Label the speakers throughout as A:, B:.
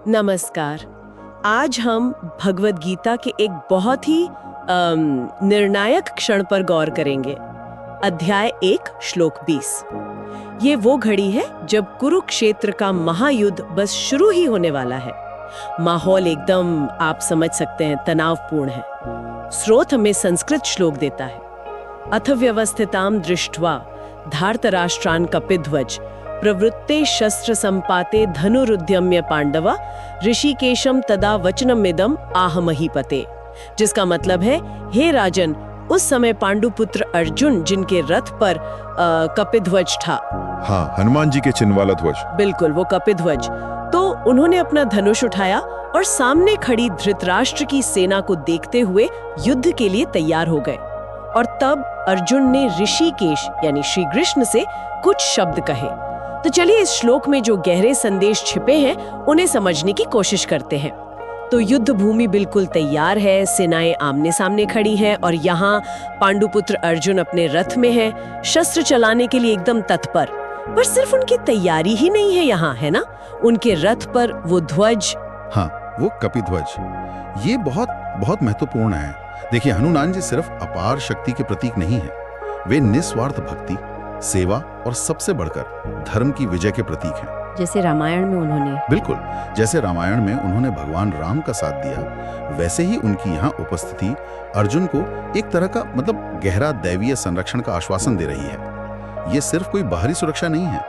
A: नमस्कार। आज हम भगवद गीता के एक बहुत ही निर्णायक क्षण पर गौर करेंगे। अध्याय 1 श्लोक 20। ये वो घड़ी है जब कुरुक्षेत्र का महायुद्ध बस शुरू ही होने वाला है। माहौल एकदम, आप समझ सकते हैं, तनावपूर्ण है। स्रोत हमें संस्कृत श्लोक देता है, अथ व्यवस्थिताम दृष्ट्वा धार्तराष्ट्रान् कपिध्वज प्रवृत्ते शस्त्र संपाते धनुरुद्यम्य पांडवा ऋषिकेशम तदा वचनमिदम आह महीपते। जिसका मतलब है, हे राजन, उस समय पांडुपुत्र अर्जुन जिनके रथ पर कपिध्वज था।
B: हाँ, हनुमान जी के चिन्ह वाला ध्वज।
A: बिल्कुल, वो कपिध्वज। तो उन्होंने अपना धनुष उठाया और सामने खड़ी धृतराष्ट्र की सेना को देखते हुए युद्ध के लिए तैयार हो गए। और तब अर्जुन ने ऋषिकेश यानी श्री कृष्ण से कुछ शब्द कहे। तो चलिए इस श्लोक में जो गहरे संदेश छिपे हैं उन्हें समझने की कोशिश करते हैं। तो युद्ध भूमि बिल्कुल तैयार है, सेनाएं आमने सामने खड़ी हैं और यहाँ पांडुपुत्र अर्जुन अपने रथ में है, शस्त्र चलाने के लिए एकदम तत्पर। पर सिर्फ उनकी तैयारी ही नहीं है यहाँ, है ना? उनके रथ पर वो ध्वज,
B: हाँ, वो कपिध्वज, ये बहुत बहुत महत्वपूर्ण है। देखिए, हनुमान जी सिर्फ अपार शक्ति के प्रतीक नहीं है, वे निस्वार्थ भक्ति, सेवा और सबसे बढ़कर धर्म की विजय के प्रतीक हैं।
A: जैसे रामायण में उन्होंने,
B: बिल्कुल, जैसे रामायण में उन्होंने भगवान राम का साथ दिया, वैसे ही उनकी यहाँ उपस्थिति अर्जुन को एक तरह का गहरा दैवीय संरक्षण का आश्वासन दे रही है। ये सिर्फ कोई बाहरी सुरक्षा नहीं है,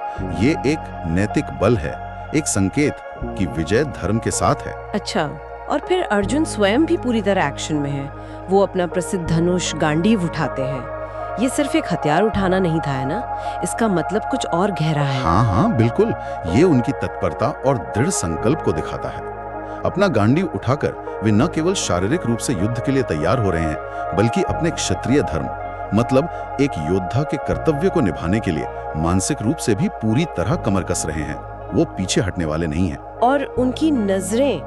B: ये एक नैतिक बल है, एक संकेत कि विजय धर्म के साथ है।
A: अच्छा, और फिर अर्जुन स्वयं भी पूरी तरह एक्शन में है। वो अपना प्रसिद्ध धनुष गांडीव उठाते हैं। ये सिर्फ एक हथियार उठाना नहीं था, है ना? इसका मतलब कुछ और गहरा है।
B: हाँ, बिल्कुल, ये उनकी तत्परता और दृढ़ संकल्प को दिखाता है। अपना गांडीव उठाकर वे न केवल शारीरिक रूप से युद्ध के लिए तैयार हो रहे हैं, बल्कि अपने क्षत्रिय धर्म, मतलब एक योद्धा के कर्तव्य को निभाने के लिए मानसिक रूप से भी पूरी तरह कमर कस रहे हैं। वो पीछे हटने वाले नहीं हैं। और
A: उनकी नजरें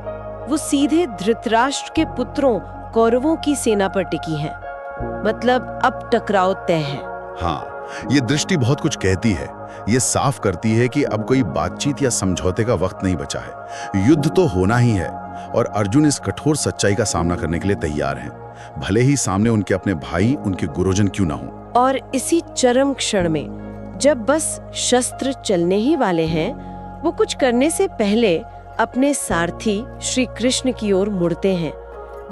A: वो सीधे धृतराष्ट्र के पुत्रों कौरवों की सेना पर टिकी हैं। मतलब अब टकराव तय है।
B: हाँ, ये दृष्टि बहुत कुछ कहती है। ये साफ करती है कि अब कोई बातचीत या समझौते का वक्त नहीं बचा है। युद्ध तो होना ही है और अर्जुन इस कठोर सच्चाई का सामना करने के लिए तैयार हैं, भले ही सामने उनके अपने भाई, उनके गुरुजन क्यों ना हो।
A: और इसी चरम क्षण में, जब बस शस्त्र चलने ही वाले हैं, वो कुछ करने से पहले अपने सारथी श्री कृष्ण की ओर मुड़ते हैं,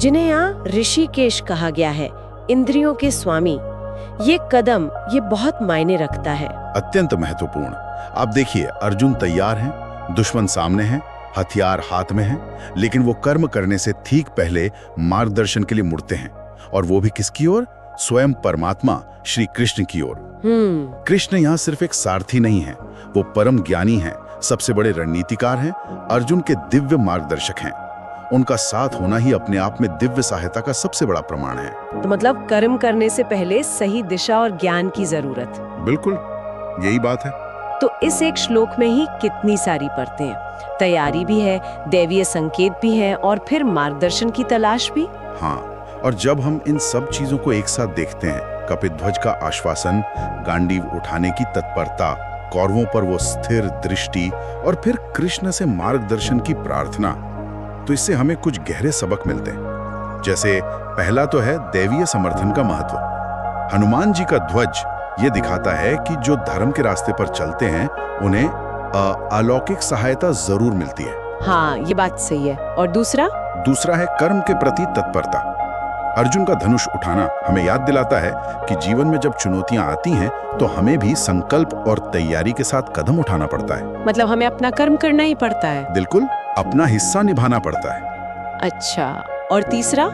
A: जिन्हें यहाँ ऋषिकेश कहा गया है, इंद्रियों के स्वामी। ये कदम ये बहुत मायने रखता है,
B: अत्यंत महत्वपूर्ण। आप देखिए, अर्जुन तैयार हैं, दुश्मन सामने हैं, हथियार हाथ में हैं, लेकिन वो कर्म करने से ठीक पहले मार्गदर्शन के लिए मुड़ते हैं। और वो भी किसकी ओर? स्वयं परमात्मा श्री कृष्ण की ओर। कृष्ण यहाँ सिर्फ एक सारथी नहीं है, वो परम ज्ञानी हैं, सबसे बड़े रणनीतिकार हैं, अर्जुन के दिव्य मार्गदर्शक हैं। उनका साथ होना ही अपने आप में दिव्य सहायता का सबसे बड़ा प्रमाण है।
A: तो मतलब कर्म करने से पहले सही दिशा और ज्ञान की जरूरत।
B: बिल्कुल, यही बात है।
A: तो इस एक श्लोक में ही कितनी सारी परतें हैं। तैयारी भी है, दैवीय संकेत भी है, और फिर मार्गदर्शन की तलाश भी।
B: हाँ, और जब हम इन सब चीजों को एक साथ देखते हैं, कपिध्वज का आश्वासन, गांडीव उठाने की तत्परता, कौरवों पर वो स्थिर दृष्टि, और फिर कृष्ण से मार्गदर्शन की प्रार्थना, तो इससे हमें कुछ गहरे सबक मिलते हैं। जैसे पहला तो है दैवीय समर्थन का महत्व। हनुमान जी का ध्वज ये दिखाता है कि जो धर्म के रास्ते पर चलते हैं, उन्हें अलौकिक सहायता जरूर मिलती है।
A: हाँ, ये बात सही है। और दूसरा
B: है कर्म के प्रति तत्परता। अर्जुन का धनुष उठाना हमें याद दिलाता है कि जीवन में जब चुनौतियां आती हैं, तो हमें भी संकल्प और तैयारी के साथ कदम उठाना पड़ता है।
A: मतलब हमें अपना कर्म करना ही पड़ता है।
B: बिल्कुल, अपना हिस्सा निभाना पड़ता है।
A: अच्छा, और तीसरा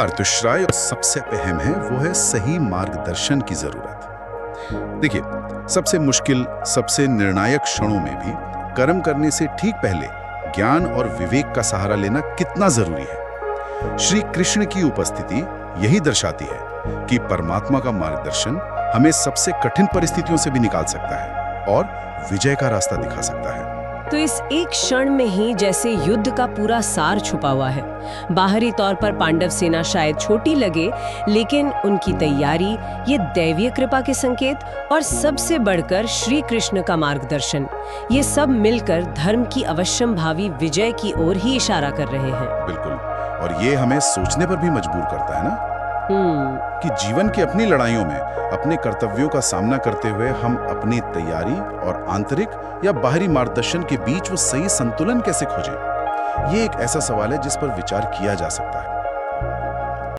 B: अर्थशास्त्र सबसे अहम है, वो है सही मार्गदर्शन की जरूरत। देखिए, सबसे मुश्किल, सबसे निर्णायक क्षणों में भी कर्म करने से ठीक पहले ज्ञान और विवेक का सहारा लेना कितना जरूरी है। श्री कृष्ण की उपस्थिति यही दर्शाती है कि परमात्मा का मार्गदर्शन हमें सबसे कठिन परिस्थितियों से भी निकाल सकता है और विजय का रास्ता दिखा सकता है।
A: तो इस एक क्षण में ही जैसे युद्ध का पूरा सार छुपा हुआ है। बाहरी तौर पर पांडव सेना शायद छोटी लगे, लेकिन उनकी तैयारी, ये दैवीय कृपा के संकेत और सबसे बढ़कर श्री कृष्ण का मार्गदर्शन, ये सब मिलकर धर्म की अवश्यंभावी विजय की ओर ही इशारा कर रहे हैं।
B: बिल्कुल, और ये हमें सोचने पर भी मजबूर करता है ना कि जीवन की अपनी लड़ाइयों में अपने कर्तव्यों का सामना करते हुए हम अपनी तैयारी और आंतरिक या बाहरी मार्गदर्शन के बीच वो सही संतुलन कैसे खोजें। ये एक ऐसा सवाल है जिस पर विचार किया जा सकता है।